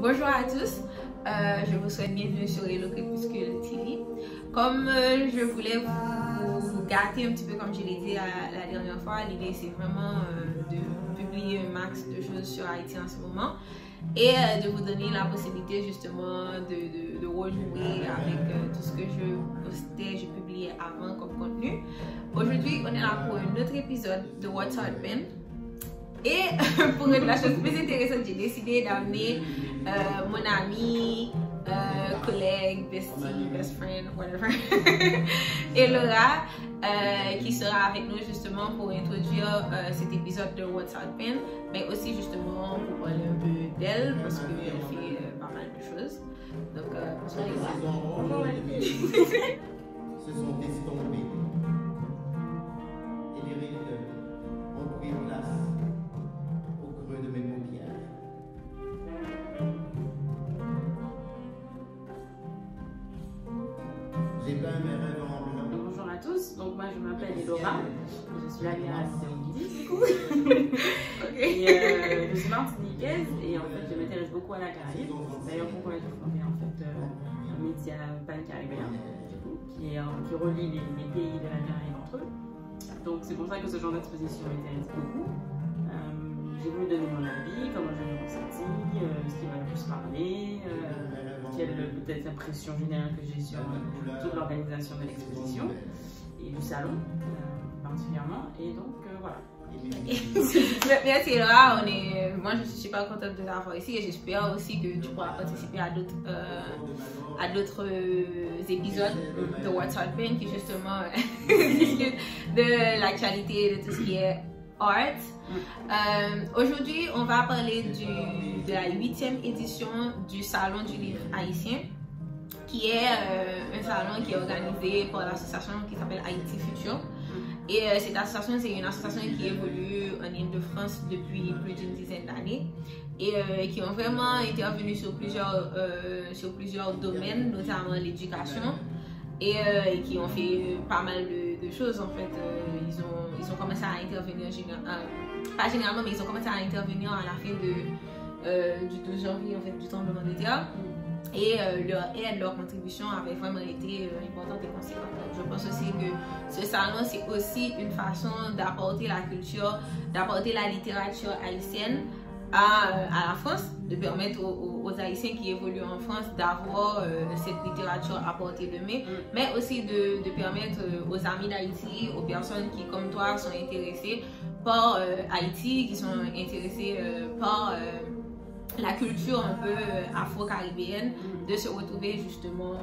Bonjour à tous, je vous souhaite bienvenue sur Hello Crépuscule TV. Comme je voulais vous gâter un petit peu comme je l'ai dit la dernière fois, l'idée c'est vraiment de publier un max de choses sur Haïti en ce moment et de vous donner la possibilité justement de rejouer avec tout ce que je postais, je publiais avant comme contenu. Aujourd'hui, on est là pour un autre épisode de What's Happened. Et pour être la chose plus intéressante, j'ai décidé d'amener mon ami, collègue, bestie, best friend, whatever, et Laura, qui sera avec nous justement pour introduire cet épisode de What's Happened, mais aussi justement pour parler un peu d'elle parce qu'elle fait pas mal de choses. Donc, bonjour. Se sont estompés et les rides ont pris place au creux de mes paupières. J'ai peint mes rêves en blanc. Bonjour à tous, donc moi je m'appelle Elora, je suis l'amiral Théodie du coup. Et je suis martiniquaise et en fait je m'intéresse beaucoup à la Caraïbe. D'ailleurs pourquoi j'ai fondé en fait un média pan-caribéen qui relie les pays de la Caraïbe entre eux. Donc c'est pour ça que ce genre d'exposition m'intéresse beaucoup. J'ai voulu donner mon avis, comment je me ressentis, ce qui m'a le plus parlé, quelle peut-être impression générale que j'ai sur toute l'organisation de l'exposition et du salon particulièrement. Et donc voilà. Merci Laura, moi je suis super contente de t'avoir ici et j'espère aussi que tu pourras participer à d'autres épisodes de What's Happened qui justement discutent de l'actualité, de tout ce qui est art. Aujourd'hui, on va parler de la 8e édition du Salon du livre haïtien, qui est un salon qui est organisé par l'association qui s'appelle Haïti Futur. Et cette association, c'est une association qui évolue en Île-de-France depuis plus d'une dizaine d'années et qui ont vraiment intervenu sur plusieurs domaines, notamment l'éducation, et qui ont fait pas mal de choses en fait. Ils ont commencé à intervenir, pas généralement, mais ils ont commencé à intervenir à la fin du 12 janvier en fait, du tremblement de terre. Et leur contribution avait vraiment été importante et conséquente. Donc, je pense aussi que ce salon, c'est aussi une façon d'apporter la culture, d'apporter la littérature haïtienne à la France, de permettre aux Haïtiens qui évoluent en France d'avoir cette littérature à portée de main, mais aussi de permettre aux amis d'Haïti, aux personnes qui, comme toi, sont intéressées par Haïti, qui sont intéressées par la culture un peu afro-caribéenne, de se retrouver justement,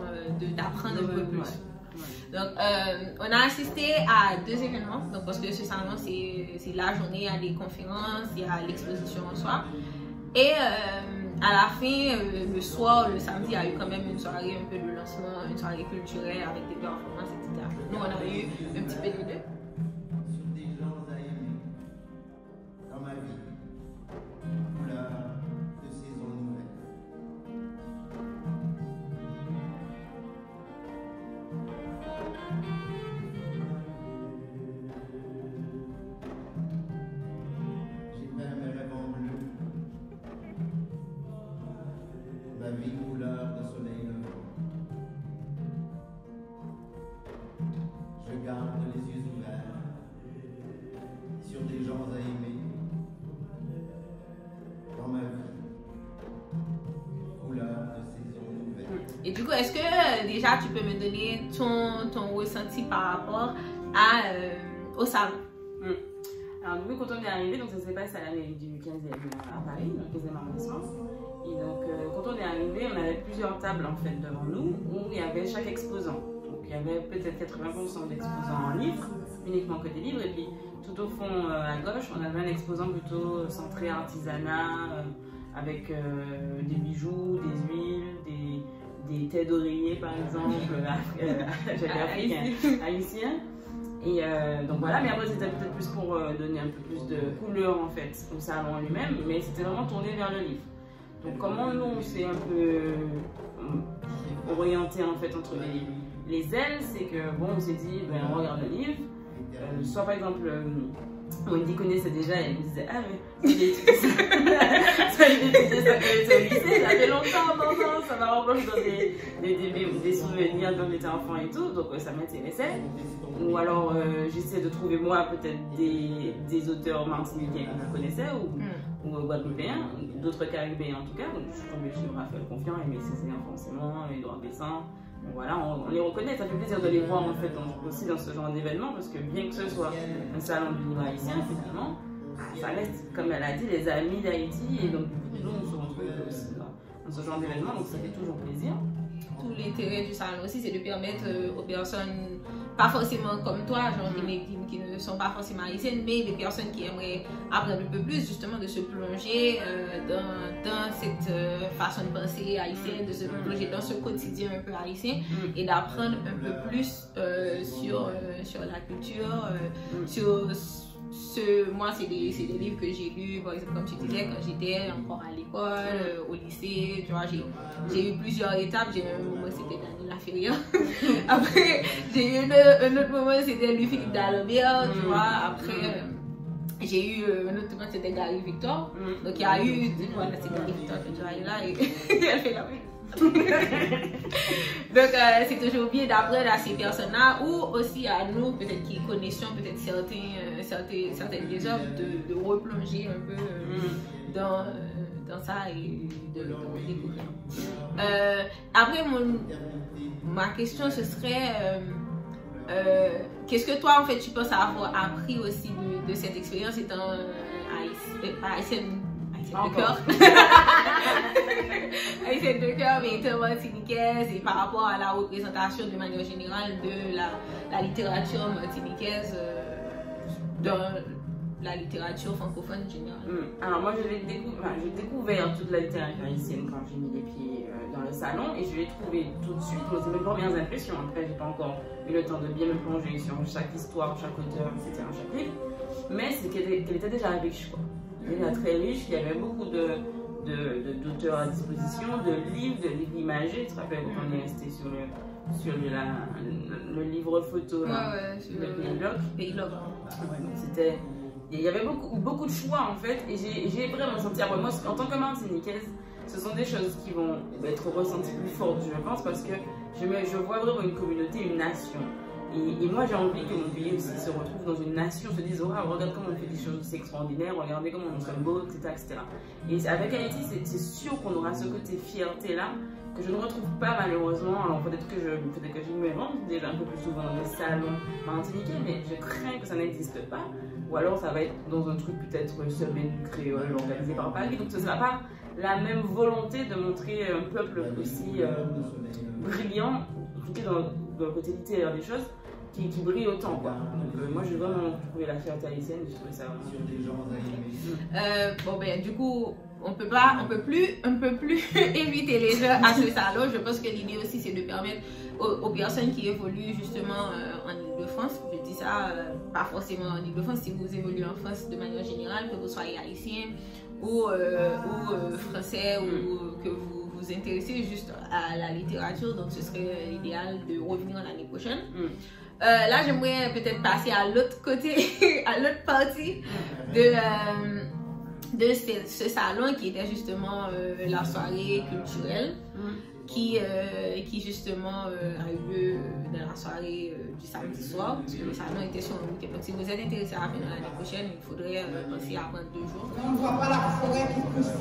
d'apprendre un peu plus. Donc, on a assisté à 2 événements, donc, parce que ce salon, c'est la journée, il y a des conférences, il y a l'exposition en soi. Et à la fin, le soir, le samedi, il y a eu quand même une soirée un peu de lancement, une soirée culturelle avec des performances, etc. Nous, on a eu un petit peu de deux. Sur des gens à aimer dans ma vie, couleur de saison nouvelle. J'ai peint mes rêves en bleu. Ma vie couleur de soleil levant. Je garde les yeux ouverts sur des gens à aimer dans ma vie couleur de saison nouvelle. Et du coup, est-ce que déjà tu peux me donner ton ressenti par rapport au salon? Alors du coup quand on est arrivé, donc ça s'est passé à l'année du 15e à Paris, le 15e arrondissement. Et donc quand on est arrivé, on avait plusieurs tables en fait devant nous où il y avait chaque exposant. Donc il y avait peut-être 80% d'exposants en livres, uniquement que des livres, et puis tout au fond à gauche, on avait un exposant plutôt centré artisanat, avec des bijoux, des huiles, des têtes d'oreiller par exemple, africains, haïtiens. Et donc voilà, mais après c'était peut-être plus pour donner un peu plus de couleur en fait au salon lui-même, mais c'était vraiment tourné vers le livre. Donc comment nous on s'est un peu orienté en fait entre les ailes, c'est que bon on s'est dit ben on regarde le livre, soit par exemple Wendy connaissait déjà, elle me disait ah mais j'ai étudié ça, au lycée, ça fait longtemps. ça m'a replongé dans des souvenirs quand j'étais enfant et tout, donc ça m'intéressait. Ou alors j'essaie de trouver moi peut-être des auteurs martiniquais que je connaissais ou guadeloupéens, d'autres caribéens en tout cas. Donc je suis tombée sur Raphaël Confiant, Aimé Césaire forcément, Édouard Bessin. Donc voilà, on les reconnaît, ça fait plaisir de les voir en fait aussi dans ce genre d'événement parce que bien que ce soit un salon du livre haïtien finalement, ça reste, comme elle a dit, les amis d'Haïti et donc nous on se retrouve aussi dans ce genre d'événement, donc ça fait toujours plaisir. Tout l'intérêt du salon aussi, c'est de permettre aux personnes, pas forcément comme toi, genre qui ne sont pas forcément haïtiennes, mais des personnes qui aimeraient apprendre un peu plus, justement, de se plonger dans cette façon de penser haïtienne, de se plonger dans ce quotidien un peu haïtien et d'apprendre un peu plus sur la culture, moi, c'est des livres que j'ai lus, par exemple, comme tu disais, quand j'étais encore à l'école, au lycée, tu vois, j'ai eu plusieurs étapes. J'ai eu un moment, c'était Daniela Ferrier. Après, j'ai eu un autre moment, c'était Louis-Philippe d'Alembert, tu vois. Après, j'ai eu un autre moment, c'était Gary Victor. Donc, il y a eu, voilà, c'est Gary Victor que tu vois, là, et elle fait la même. Donc c'est toujours bien d'apprendre à ces personnes-là ou aussi à nous peut-être qui connaissions peut-être certaines des œuvres de replonger un peu dans ça et de découvrir. Après ma question ce serait qu'est-ce que toi en fait tu penses avoir appris aussi de cette expérience étant haïtienne de cœur. Haïtienne de cœur, mais étant martiniquaise et par rapport à la représentation de manière générale de la littérature martiniquaise dans la littérature francophone générale. Alors moi j'ai découvert toute la littérature haïtienne quand j'ai mis les pieds dans le salon et je l'ai trouvé tout de suite. C'est mes premières impressions. Après j'ai pas encore eu le temps de bien me plonger sur chaque histoire, chaque auteur, etc. chaque livre. Mais c'est qu'elle était déjà riche quoi. Elle était très riche, il y avait beaucoup d'auteurs à disposition, de livres imagés. Tu te rappelles quand on est resté sur le livre photo là, le Pays Log. C'était, il y avait beaucoup de choix en fait, et j'ai vraiment senti, moi en tant que martiniquaise, ce sont des choses qui vont être ressenties plus fortes, je pense, parce que je vois vraiment une communauté, une nation. Et moi j'ai envie que mon pays aussi se retrouve dans une nation, se dise oh, regarde comment on fait des choses aussi extraordinaires, regardez comment on sommes beaux, etc. Et avec Haïti, c'est sûr qu'on aura ce côté fierté là que je ne retrouve pas malheureusement. Alors peut-être que je me rende déjà un peu plus souvent dans les salons martiniquais, mais je crains que ça n'existe pas. Ou alors ça va être dans un truc peut-être semaine du créole organisé par Paris, donc ce ne sera pas la même volonté de montrer un peuple aussi brillant, en tout cas dans le côté littéraire des choses, qui brille autant quoi. Donc moi j'ai vraiment trouvé la fierté haïtienne, j'ai trouvé ça bon ben du coup on peut plus inviter les gens à ce salon. Je pense que l'idée aussi c'est de permettre aux personnes qui évoluent justement en Ile-de-France, je dis ça pas forcément en Ile-de-France, si vous évoluez en France de manière générale, que vous soyez haïtien ou français ou que vous vous intéressez juste à la littérature, donc ce serait l'idéal de revenir l'année prochaine. Là, j'aimerais peut-être passer à l'autre côté, à l'autre partie de ce salon qui était justement la soirée culturelle qui justement a eu lieu dans la soirée du samedi soir, parce que le salon était sur un week-end. Donc si vous êtes intéressé à venir l'année prochaine, il faudrait penser à prendre 2 jours. On ne voit pas la forêt qui pousse.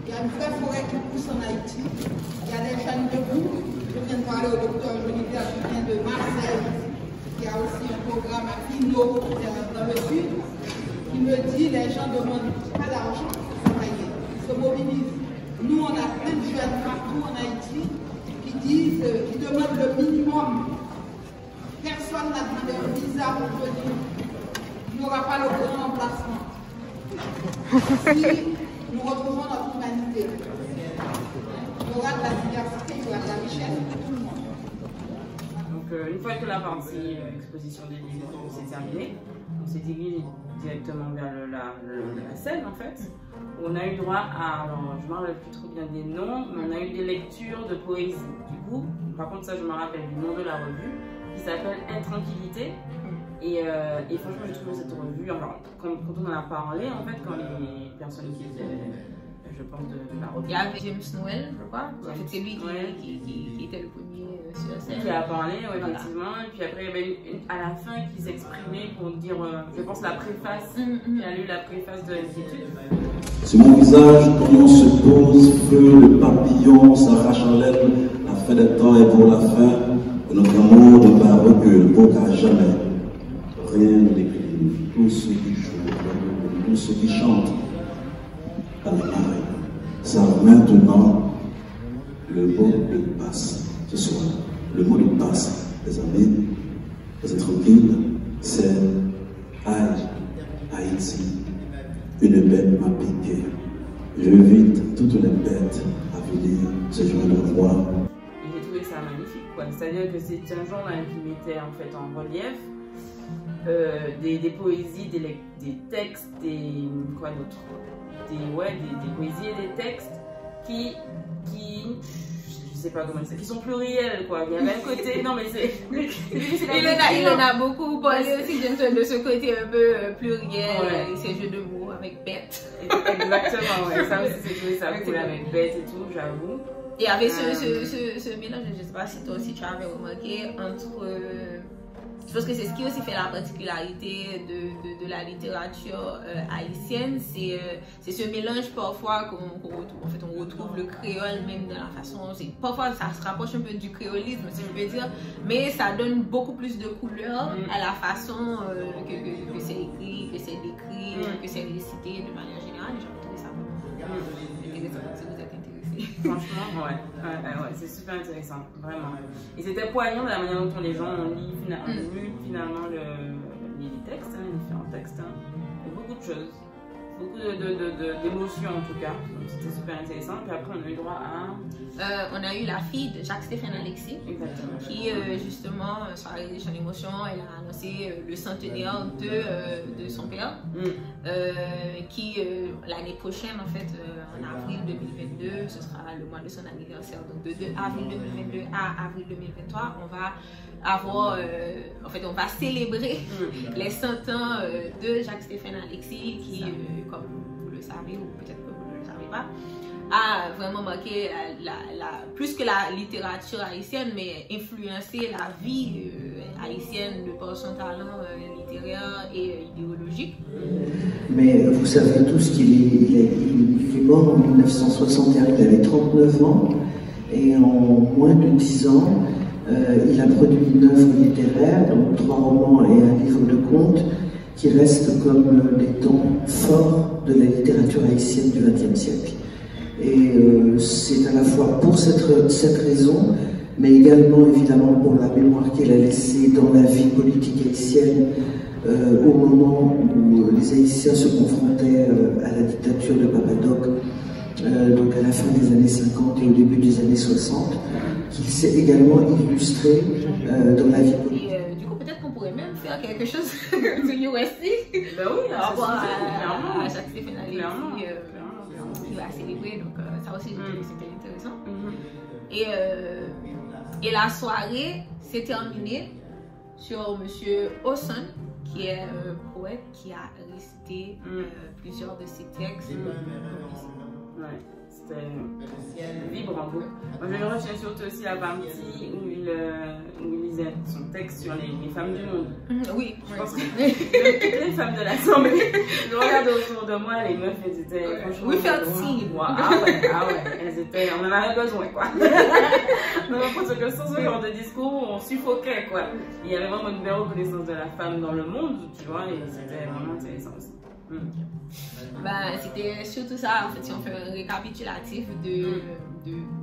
Il y a une vraie forêt qui pousse en Haïti. Il y a des jeunes debout. Je viens de parler au docteur Jonathan qui vient de Marseille, qui a aussi un programme à Pino dans le sud, qui me dit les gens demandent pas d'argent pour travailler. Ils se mobilisent. Nous, on a plein de jeunes partout en Haïti qui demandent le minimum. Personne n'a demandé un visa pour venir. Il n'y aura pas le grand emplacement. Si nous retrouvons notre humanité, il y aura de la diversité, il y aura de la richesse pour tout le monde. Donc, une fois que la partie exposition des livres s'est terminée, on s'est dirigé directement vers la scène en fait. On a eu droit à, alors je ne me rappelle plus trop bien des noms, mais on a eu des lectures de poésie. Du coup, par contre ça je me rappelle du nom de la revue, qui s'appelle Intranquillité. Et franchement j'ai trouvé cette revue, alors quand on en a parlé en fait, quand les personnes qui étaient je pense, de la Il y avait James Noel, je crois. En fait, c'est lui qui était le premier sur scène. Qui a parlé, ouais, effectivement. Et puis après, il y avait à la fin qui s'exprimait pour dire, je pense, la préface. Il a lu la préface de l'Institut. Sur mon visage, ton nom se pose, feu, le papillon s'arrache en l'aile. La fin des temps est pour la fin. Notre amour ne bat recul, aucun jamais. Rien ne décline. Tous ceux qui jouent, tous ceux qui chantent à la marée savent maintenant le mot de passe. Ce soir, le mot de passe, les amis, vous êtes tranquilles, c'est Haïti. Une bête m'a piqué. J'invite toutes les bêtes à venir se joindre à moi. J'ai trouvé ça magnifique, quoi. C'est-à-dire que c'est un journal qui mettait en fait en relief des poésies, des textes, quoi d'autre, des poésies et des textes qui je sais pas comment c'est, qui sont pluriels, quoi. Il y avait un côté, non mais c'est difficile à dire. Il en a beaucoup parlé aussi de ce côté un peu pluriel, et ces jeux de mots avec bête. Exactement, ouais. Ça aussi, c'est trouvé ça cool avec bête et tout, j'avoue. Et avec ce mélange, je ne sais pas si toi aussi tu avais remarqué, entre. Je pense que c'est ce qui aussi fait la particularité de la littérature haïtienne, c'est ce mélange parfois qu'on retrouve. En fait, on retrouve le créole même dans la façon. Parfois, ça se rapproche un peu du créolisme, si je peux dire, mais ça donne beaucoup plus de couleurs à la façon que c'est écrit, que c'est décrit, que c'est récité de manière générale. J'ai trouvé ça vraiment intéressant si vous êtes intéressés. Franchement, ouais, c'est super intéressant, vraiment. Et c'était poignant de la manière dont les gens ont lu finalement les textes, les différents textes. Beaucoup de choses, beaucoup d'émotions en tout cas. Donc c'était super intéressant. Puis après, on a eu droit à. On a eu la fille de Jacques-Stéphane Alexis, qui justement, sur la Révolution d'émotion, elle a annoncé le centenaire de son père, qui l'année prochaine, en fait, en avril 2022, ce sera le mois de son anniversaire. Donc de avril 2022 à avril 2023, on va avoir, en fait, on va célébrer les 100 ans de Jacques-Stéphane Alexis, qui, comme vous le savez, ou peut-être que vous ne le savez pas, a vraiment marqué plus que la littérature haïtienne, mais influencé la vie haïtienne de par son talent littéraire et idéologique. Mais vous savez tous qu'il est mort en 1961, il avait 39 ans, et en moins de 10 ans, il a produit une œuvre littéraire, donc 3 romans et un livre de contes, qui restent comme des temps forts de la littérature haïtienne du XXe siècle. Et c'est à la fois pour cette raison, mais également évidemment pour la mémoire qu'il a laissée dans la vie politique haïtienne au moment où les Haïtiens se confrontaient à la dictature de Papa Doc, donc à la fin des années 50 et au début des années 60, qu'il s'est également illustré dans la vie politique. Du coup, peut-être qu'on pourrait même faire quelque chose sur USC. Ben oui, à Jacques-Stéphane Alexis qui va célébrer, donc ça aussi c'était intéressant. Et la soirée s'est terminée sur Monsieur Osson, qui est un poète qui a récité plusieurs de ses textes. Ouais, c'était vibrant. Moi, je le retiens surtout aussi la partie où il lisait son texte sur les femmes du monde. Oui, je pense que toutes les femmes de l'Assemblée, je regarde autour de moi, les meufs, elles étaient franchement. Oui, fertile. Ah ouais, elles étaient, on en avait besoin, quoi. Non, parce que sans ce genre de discours, on suffoquait, quoi. Il y avait vraiment une belle reconnaissance de la femme dans le monde, tu vois, et c'était vraiment intéressant aussi. Ben, c'était surtout ça, en fait, si on fait un récapitulatif de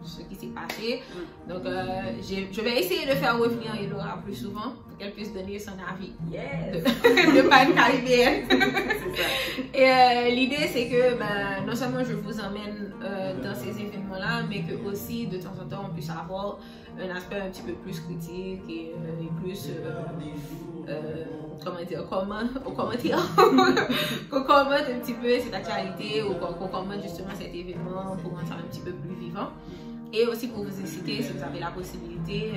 ce qui s'est passé. Donc, je vais essayer de faire revenir Elora plus souvent pour qu'elle puisse donner son avis de panne caribéenne. Et l'idée, c'est que non seulement je vous emmène dans ces événements-là, mais que aussi, de temps en temps, on puisse avoir un aspect un petit peu plus critique et plus... qu'on commente un petit peu cette actualité ou qu'on commente justement cet événement pour rendre ça un petit peu plus vivant, et aussi pour vous inciter, si vous avez la possibilité,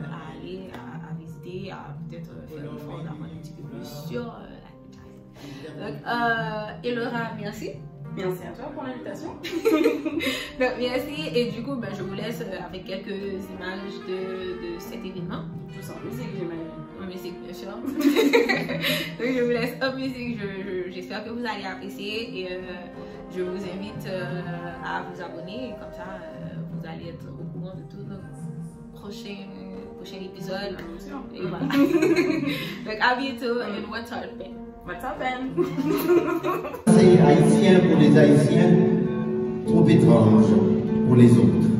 à aller à visiter, à peut-être faire l'effort d'apprendre un petit peu plus sur la culture. Donc, Elora, merci Merci à toi pour l'invitation. Merci. Et du coup, je vous laisse avec quelques images de cet événement. Tous en musique, j'imagine. En musique, bien sûr. Donc, je vous laisse en musique. J'espère que vous allez apprécier. Et je vous invite à vous abonner. Comme ça, vous allez être au courant de tous nos prochains épisodes. Et voilà. Donc, à bientôt. Et what's happening? What's happening? C'est haïtien pour les Haïtiens, trop étrange pour les autres.